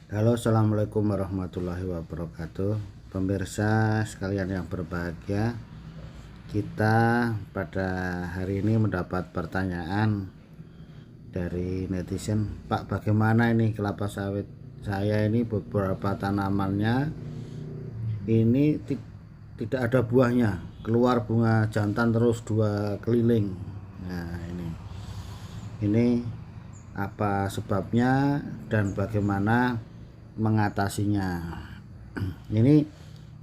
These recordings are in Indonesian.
Halo, assalamualaikum warahmatullahi wabarakatuh. Pemirsa sekalian yang berbahagia, kita pada hari ini mendapat pertanyaan dari netizen, Pak, bagaimana ini kelapa sawit saya ini beberapa tanamannya ini tidak ada buahnya, keluar bunga jantan terus 2 keliling. Nah, ini apa sebabnya dan bagaimana mengatasinya. Ini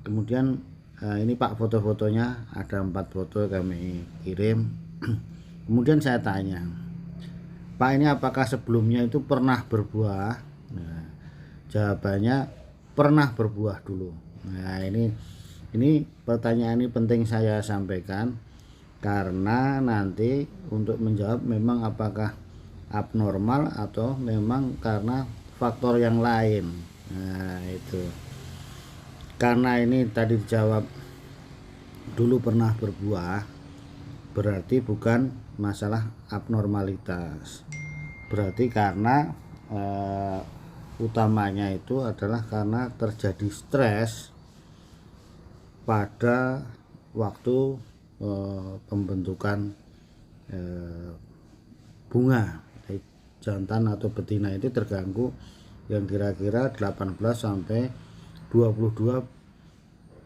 kemudian ini Pak, foto-fotonya ada 4 foto kami kirim. Kemudian saya tanya, Pak, ini apakah sebelumnya itu pernah berbuah? Nah, jawabannya pernah berbuah dulu. Nah, ini pertanyaan ini penting saya sampaikan karena nanti untuk menjawab memang apakah abnormal atau memang karena faktor yang lain. Nah, itu karena ini tadi dijawab dulu pernah berbuah, berarti bukan masalah abnormalitas, berarti karena utamanya itu adalah karena terjadi stres pada waktu pembentukan bunga jantan atau betina itu terganggu yang kira-kira 18 sampai 22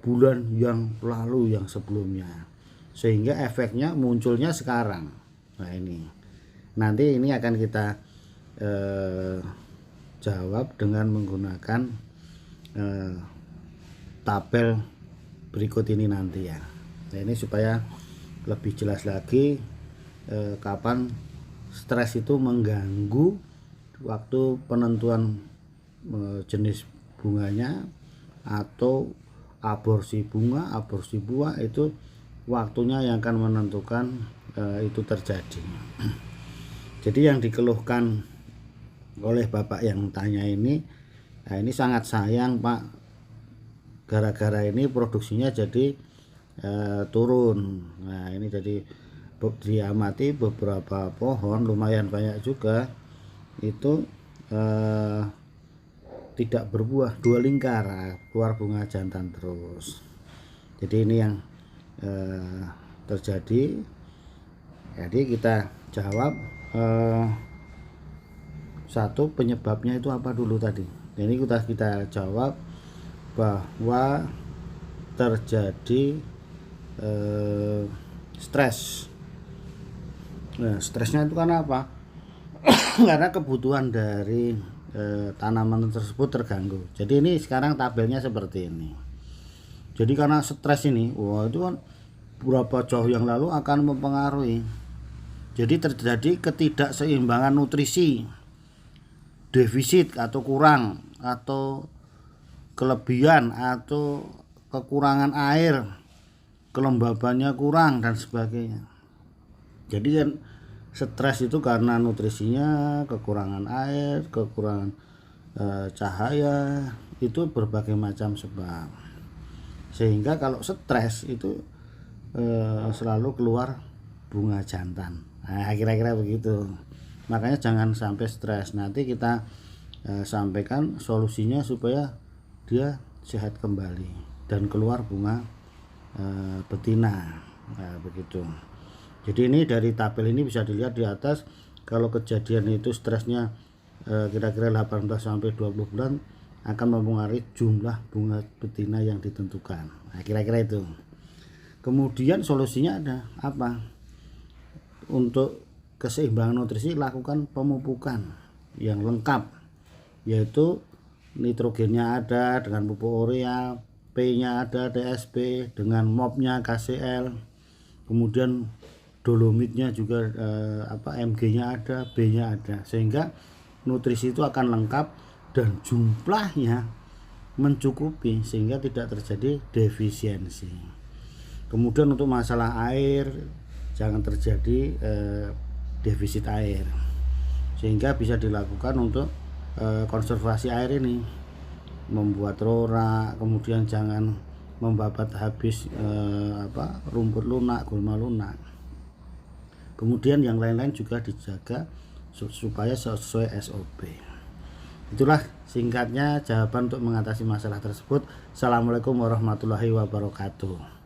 bulan yang lalu yang sebelumnya, sehingga efeknya munculnya sekarang. Nah, ini nanti ini akan kita jawab dengan menggunakan tabel berikut ini nanti ya. Nah, ini supaya lebih jelas lagi kapan stres itu mengganggu waktu penentuan jenis bunganya atau aborsi bunga, aborsi buah, itu waktunya yang akan menentukan itu terjadi. Jadi yang dikeluhkan oleh Bapak yang tanya ini, nah ini sangat sayang Pak, gara-gara ini produksinya jadi turun. Nah, ini jadi diamati beberapa pohon lumayan banyak juga itu tidak berbuah, 2 lingkar keluar bunga jantan terus. Jadi ini yang terjadi. Jadi kita jawab satu, penyebabnya itu apa dulu tadi. Ini kita jawab bahwa terjadi stres. Nah, stresnya itu karena apa? Karena kebutuhan dari tanaman tersebut terganggu. Jadi ini sekarang tabelnya seperti ini. Jadi karena stres ini, wah itu kan berapa jauh yang lalu akan mempengaruhi. Jadi terjadi ketidakseimbangan nutrisi, defisit atau kurang, atau kelebihan atau kekurangan air, kelembabannya kurang dan sebagainya. Jadi kan stres itu karena nutrisinya, kekurangan air, kekurangan cahaya, itu berbagai macam sebab. Sehingga kalau stres itu selalu keluar bunga jantan. Nah, kira-kira begitu. Makanya jangan sampai stres. Nanti kita sampaikan solusinya supaya dia sehat kembali dan keluar bunga betina. Nah, begitu. Jadi ini dari tabel ini bisa dilihat di atas, kalau kejadian itu stresnya kira-kira 18 sampai 20 bulan akan mempengaruhi jumlah bunga betina yang ditentukan. Nah, kira-kira itu. Kemudian solusinya ada apa? Untuk keseimbangan nutrisi, lakukan pemupukan yang lengkap, yaitu nitrogennya ada dengan pupuk urea, P-nya ada DSP, dengan MOP-nya KCL, kemudian dolomitnya juga MG-nya ada, B-nya ada, sehingga nutrisi itu akan lengkap dan jumlahnya mencukupi sehingga tidak terjadi defisiensi. Kemudian untuk masalah air, jangan terjadi defisit air, sehingga bisa dilakukan untuk konservasi air ini, membuat rora, kemudian jangan membabat habis rumput lunak, gulma lunak. Kemudian yang lain-lain juga dijaga supaya sesuai SOP. Itulah singkatnya jawaban untuk mengatasi masalah tersebut. Assalamualaikum warahmatullahi wabarakatuh.